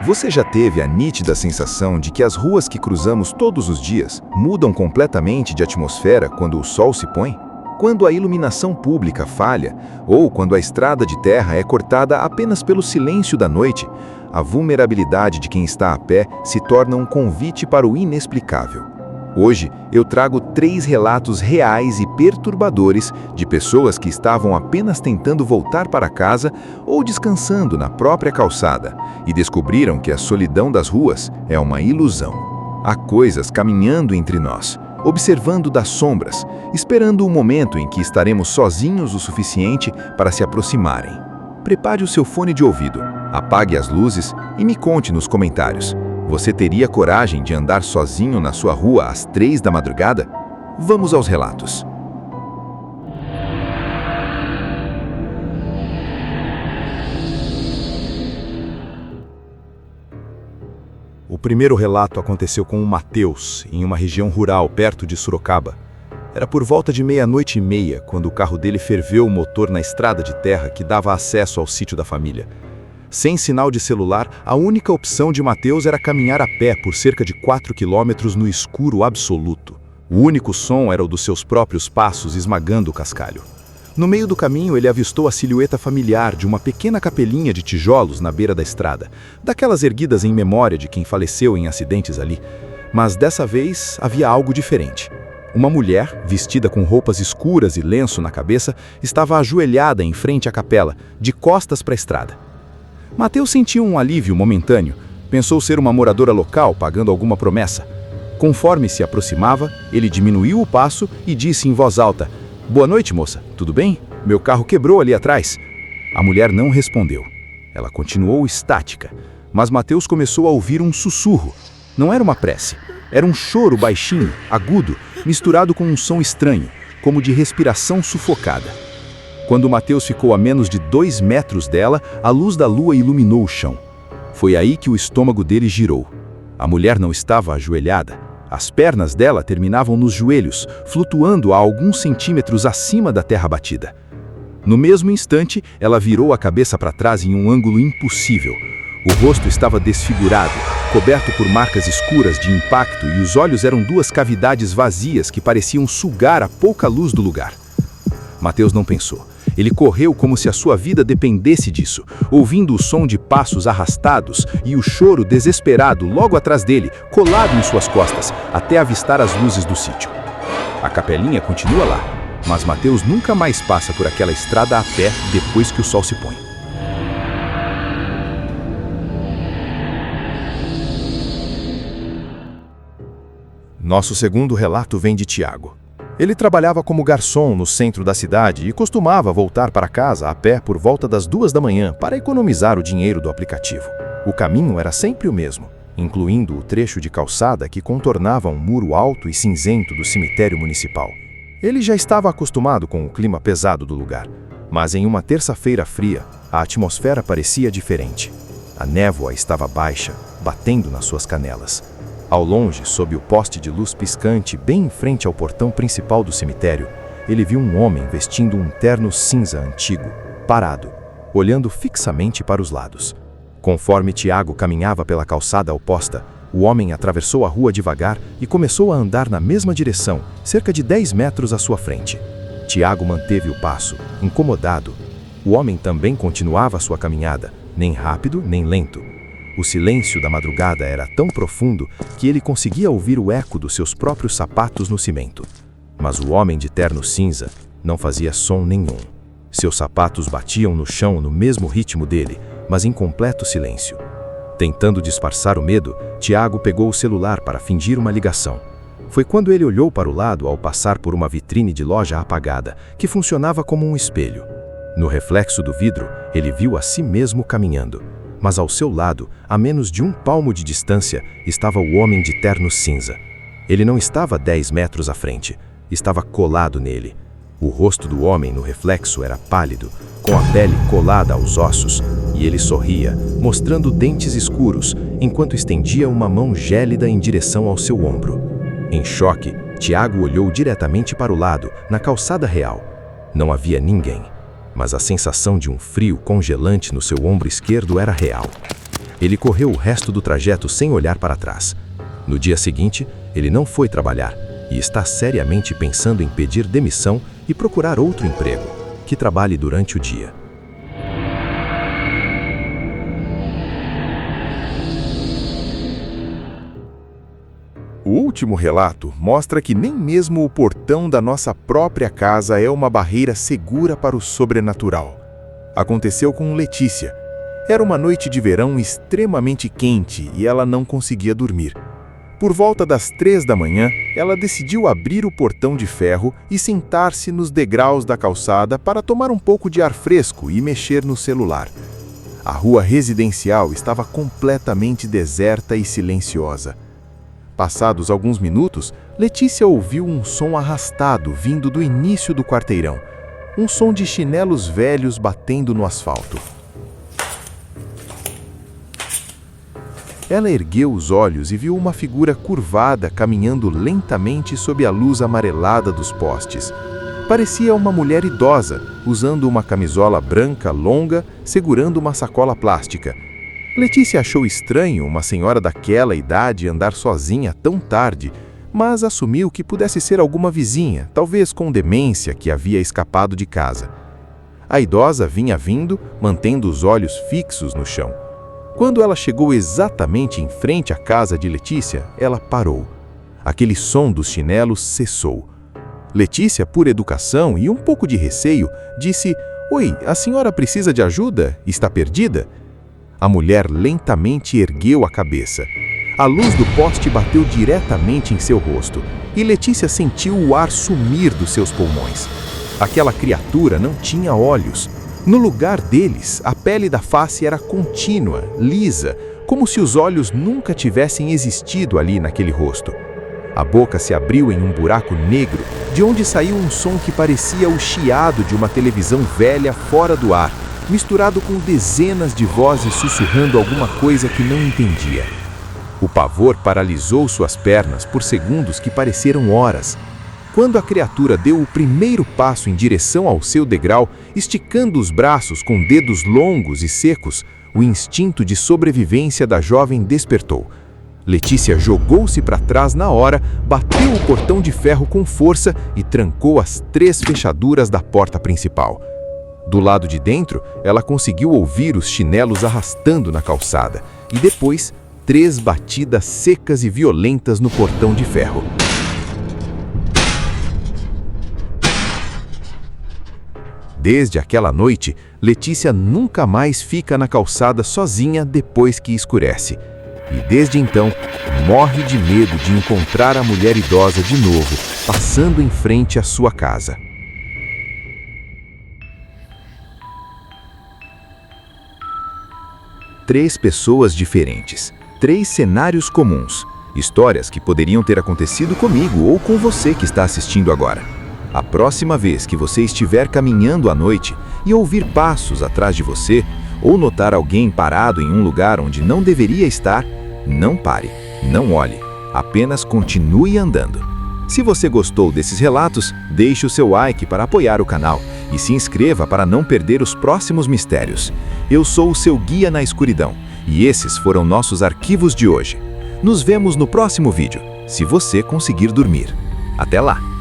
Você já teve a nítida sensação de que as ruas que cruzamos todos os dias mudam completamente de atmosfera quando o sol se põe? Quando a iluminação pública falha, ou quando a estrada de terra é cortada apenas pelo silêncio da noite, a vulnerabilidade de quem está a pé se torna um convite para o inexplicável. Hoje, eu trago 3 relatos reais e perturbadores de pessoas que estavam apenas tentando voltar para casa ou descansando na própria calçada e descobriram que a solidão das ruas é uma ilusão. Há coisas caminhando entre nós, observando das sombras, esperando o momento em que estaremos sozinhos o suficiente para se aproximarem. Prepare o seu fone de ouvido, apague as luzes e me conte nos comentários. Você teria coragem de andar sozinho na sua rua às 3 da madrugada? Vamos aos relatos. O primeiro relato aconteceu com o Matheus, em uma região rural perto de Sorocaba. Era por volta de 00:30 quando o carro dele ferveu o motor na estrada de terra que dava acesso ao sítio da família. Sem sinal de celular, a única opção de Matheus era caminhar a pé por cerca de 4 quilômetros no escuro absoluto. O único som era o dos seus próprios passos esmagando o cascalho. No meio do caminho, ele avistou a silhueta familiar de uma pequena capelinha de tijolos na beira da estrada, daquelas erguidas em memória de quem faleceu em acidentes ali. Mas dessa vez havia algo diferente. Uma mulher, vestida com roupas escuras e lenço na cabeça, estava ajoelhada em frente à capela, de costas para a estrada. Matheus sentiu um alívio momentâneo. Pensou ser uma moradora local pagando alguma promessa. Conforme se aproximava, ele diminuiu o passo e disse em voz alta: "Boa noite, moça. Tudo bem? Meu carro quebrou ali atrás." A mulher não respondeu. Ela continuou estática, mas Matheus começou a ouvir um sussurro. Não era uma prece. Era um choro baixinho, agudo, misturado com um som estranho, como de respiração sufocada. Quando Matheus ficou a menos de 2 metros dela, a luz da lua iluminou o chão. Foi aí que o estômago dele girou. A mulher não estava ajoelhada. As pernas dela terminavam nos joelhos, flutuando a alguns centímetros acima da terra batida. No mesmo instante, ela virou a cabeça para trás em um ângulo impossível. O rosto estava desfigurado, coberto por marcas escuras de impacto, e os olhos eram 2 cavidades vazias que pareciam sugar a pouca luz do lugar. Matheus não pensou. Ele correu como se a sua vida dependesse disso, ouvindo o som de passos arrastados e o choro desesperado logo atrás dele, colado em suas costas, até avistar as luzes do sítio. A capelinha continua lá, mas Matheus nunca mais passa por aquela estrada a pé depois que o sol se põe. Nosso segundo relato vem de Tiago. Ele trabalhava como garçom no centro da cidade e costumava voltar para casa a pé por volta das 2 da manhã para economizar o dinheiro do aplicativo. O caminho era sempre o mesmo, incluindo o trecho de calçada que contornava um muro alto e cinzento do cemitério municipal. Ele já estava acostumado com o clima pesado do lugar, mas em uma terça-feira fria, a atmosfera parecia diferente. A névoa estava baixa, batendo nas suas canelas. Ao longe, sob o poste de luz piscante bem em frente ao portão principal do cemitério, ele viu um homem vestindo um terno cinza antigo, parado, olhando fixamente para os lados. Conforme Tiago caminhava pela calçada oposta, o homem atravessou a rua devagar e começou a andar na mesma direção, cerca de 10 metros à sua frente. Tiago manteve o passo, incomodado. O homem também continuava sua caminhada, nem rápido nem lento. O silêncio da madrugada era tão profundo que ele conseguia ouvir o eco dos seus próprios sapatos no cimento. Mas o homem de terno cinza não fazia som nenhum. Seus sapatos batiam no chão no mesmo ritmo dele, mas em completo silêncio. Tentando disfarçar o medo, Tiago pegou o celular para fingir uma ligação. Foi quando ele olhou para o lado ao passar por uma vitrine de loja apagada, que funcionava como um espelho. No reflexo do vidro, ele viu a si mesmo caminhando. Mas ao seu lado, a menos de 1 palmo de distância, estava o homem de terno cinza. Ele não estava 10 metros à frente, estava colado nele. O rosto do homem no reflexo era pálido, com a pele colada aos ossos, e ele sorria, mostrando dentes escuros, enquanto estendia uma mão gélida em direção ao seu ombro. Em choque, Tiago olhou diretamente para o lado, na calçada real. Não havia ninguém. Mas a sensação de um frio congelante no seu ombro esquerdo era real. Ele correu o resto do trajeto sem olhar para trás. No dia seguinte, ele não foi trabalhar e está seriamente pensando em pedir demissão e procurar outro emprego, que trabalhe durante o dia. O último relato mostra que nem mesmo o portão da nossa própria casa é uma barreira segura para o sobrenatural. Aconteceu com Letícia. Era uma noite de verão extremamente quente e ela não conseguia dormir. Por volta das 3 da manhã, ela decidiu abrir o portão de ferro e sentar-se nos degraus da calçada para tomar um pouco de ar fresco e mexer no celular. A rua residencial estava completamente deserta e silenciosa. Passados alguns minutos, Letícia ouviu um som arrastado vindo do início do quarteirão. Um som de chinelos velhos batendo no asfalto. Ela ergueu os olhos e viu uma figura curvada caminhando lentamente sob a luz amarelada dos postes. Parecia uma mulher idosa, usando uma camisola branca longa, segurando uma sacola plástica. Letícia achou estranho uma senhora daquela idade andar sozinha tão tarde, mas assumiu que pudesse ser alguma vizinha, talvez com demência, que havia escapado de casa. A idosa vinha vindo, mantendo os olhos fixos no chão. Quando ela chegou exatamente em frente à casa de Letícia, ela parou. Aquele som dos chinelos cessou. Letícia, por educação e um pouco de receio, disse: "Oi, a senhora precisa de ajuda? Está perdida?" A mulher lentamente ergueu a cabeça. A luz do poste bateu diretamente em seu rosto, e Letícia sentiu o ar sumir dos seus pulmões. Aquela criatura não tinha olhos. No lugar deles, a pele da face era contínua, lisa, como se os olhos nunca tivessem existido ali naquele rosto. A boca se abriu em um buraco negro, de onde saiu um som que parecia o chiado de uma televisão velha fora do ar, misturado com dezenas de vozes sussurrando alguma coisa que não entendia. O pavor paralisou suas pernas por segundos que pareceram horas. Quando a criatura deu o primeiro passo em direção ao seu degrau, esticando os braços com dedos longos e secos, o instinto de sobrevivência da jovem despertou. Letícia jogou-se para trás na hora, bateu o portão de ferro com força e trancou as 3 fechaduras da porta principal. Do lado de dentro, ela conseguiu ouvir os chinelos arrastando na calçada e depois 3 batidas secas e violentas no portão de ferro. Desde aquela noite, Letícia nunca mais fica na calçada sozinha depois que escurece. E desde então, morre de medo de encontrar a mulher idosa de novo, passando em frente à sua casa. Três pessoas diferentes, 3 cenários comuns, histórias que poderiam ter acontecido comigo ou com você que está assistindo agora. A próxima vez que você estiver caminhando à noite e ouvir passos atrás de você, ou notar alguém parado em um lugar onde não deveria estar, não pare, não olhe, apenas continue andando. Se você gostou desses relatos, deixe o seu like para apoiar o canal e se inscreva para não perder os próximos mistérios. Eu sou o seu guia na escuridão e esses foram nossos arquivos de hoje. Nos vemos no próximo vídeo, se você conseguir dormir. Até lá!